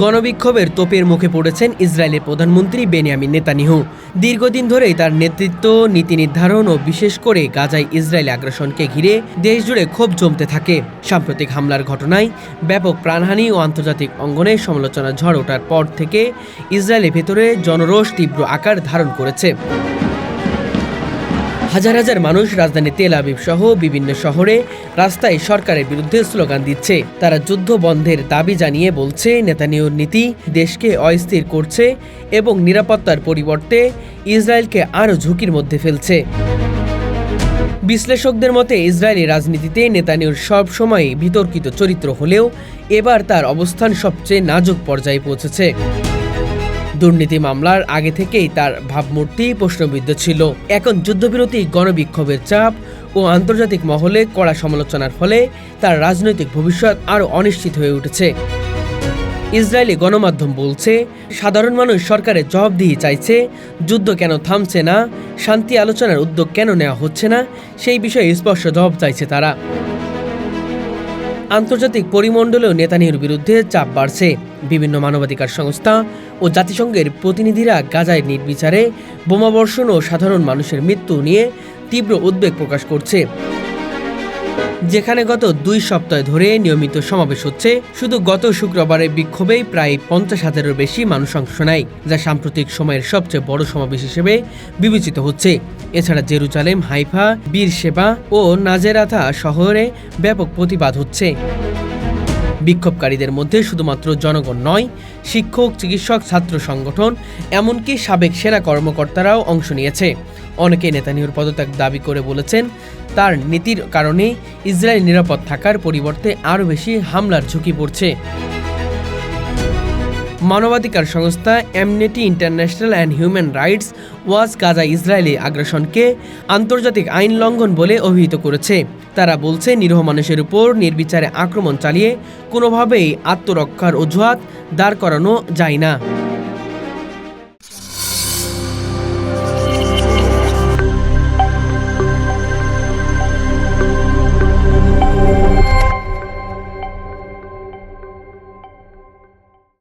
গণবিক্ষোভের তোপের মুখে পড়েছেন ইসরায়েলের প্রধানমন্ত্রী বেনিয়ামিন নেতানিয়াহু। দীর্ঘদিন ধরেই তার নেতৃত্ব, নীতি নির্ধারণ ও বিশেষ করে গাজায় ইসরায়েলি আগ্রাসনকে ঘিরে দেশজুড়ে ক্ষোভ জমতে থাকে। সাম্প্রতিক হামলার ঘটনায় ব্যাপক প্রাণহানি ও আন্তর্জাতিক অঙ্গনে সমালোচনার ঝড় ওঠার পর থেকে ইসরায়েলের ভেতরে জনরোষ তীব্র আকার ধারণ করেছে। হাজার হাজার মানুষ রাজধানী তেল আবিব সহ বিভিন্ন শহরে রাস্তায় সরকারের বিরুদ্ধে স্লোগান দিচ্ছে। তারা যুদ্ধ বন্ধের দাবি জানিয়ে বলছে, নেতানিয়াহুর নীতি দেশকে অস্থির করছে এবং নিরাপত্তার পরিবর্তে ইসরায়েলকে আরও ঝুঁকির মধ্যে ফেলছে। বিশ্লেষকদের মতে ইসরায়েলি রাজনীতিতে নেতানিয়াহুর সবসময় বিতর্কিত চরিত্র হলেও এবার তার অবস্থান সবচেয়ে নাজুক পর্যায়ে পৌঁছেছে। দুর্নীতি মামলার আগে থেকেই তার ভাবমূর্তি প্রশ্নবিদ্ধ ছিল। এখন যুদ্ধবিরতি, গণবিক্ষোভের চাপ ও আন্তর্জাতিক মহলে কড়া সমালোচনার ফলে তার রাজনৈতিক ভবিষ্যৎ আরও অনিশ্চিত হয়ে উঠেছে। ইসরায়েলি গণমাধ্যম বলছে, সাধারণ মানুষ সরকারের জবাবদিহি চাইছে। যুদ্ধ কেন থামছে না, শান্তি আলোচনার উদ্যোগ কেন নেওয়া হচ্ছে না, সেই বিষয়ে স্পষ্ট জবাব চাইছে তারা। আন্তর্জাতিক পরিমণ্ডলেও নেতানিয়াহুর বিরুদ্ধে চাপ বাড়ছে। বিভিন্ন মানবাধিকার সংস্থা ও জাতিসংঘের প্রতিনিধিরা গাজায় নির্বিচারে বোমাবর্ষণ ও সাধারণ মানুষের মৃত্যু নিয়ে তীব্র উদ্বেগ প্রকাশ করছে। যেখানে গত 2 সপ্তাহ ধরে নিয়মিত সমাবেশ হচ্ছে, শুধু গত শুক্রবারের বিক্ষোভেই প্রায় 50,000-এরও বেশি মানুষ অংশ নেয়, যা সাম্প্রতিক সময়ের সবচেয়ে বড় সমাবেশ হিসেবে বিবেচিত হচ্ছে। এছাড়া জেরুজালেম, হাইফা, বীরশেবা ও নাজেরাথা শহরে ব্যাপক প্রতিবাদ হচ্ছে। বিক্ষোভকারীদের মধ্যে শুধুমাত্র জনগণ নয়, শিক্ষক, চিকিৎসক, ছাত্র সংগঠন, এমনকি সাবেক সেনা কর্মকর্তারাও অংশ নিয়েছে। অনেকে নেতানিয়াহুর পদত্যাগ দাবি করে বলেছেন, তার নীতির কারণে ইসরায়েল নিরাপদ থাকার পরিবর্তে আরও বেশি হামলার ঝুঁকি পড়ছে। মানবাধিকার সংস্থা Amnesty International and Human Rights Watch Gaza Israeli আগ্রাসনকে আন্তর্জাতিক আইন লঙ্ঘন বলে অভিহিত করেছে। তারা বলছে, নিরীহ মানুষের উপর নির্বিচারে আক্রমণ চালিয়ে কোনোভাবেই আত্মরক্ষার অজুহাত দাঁড় করানো যায় না।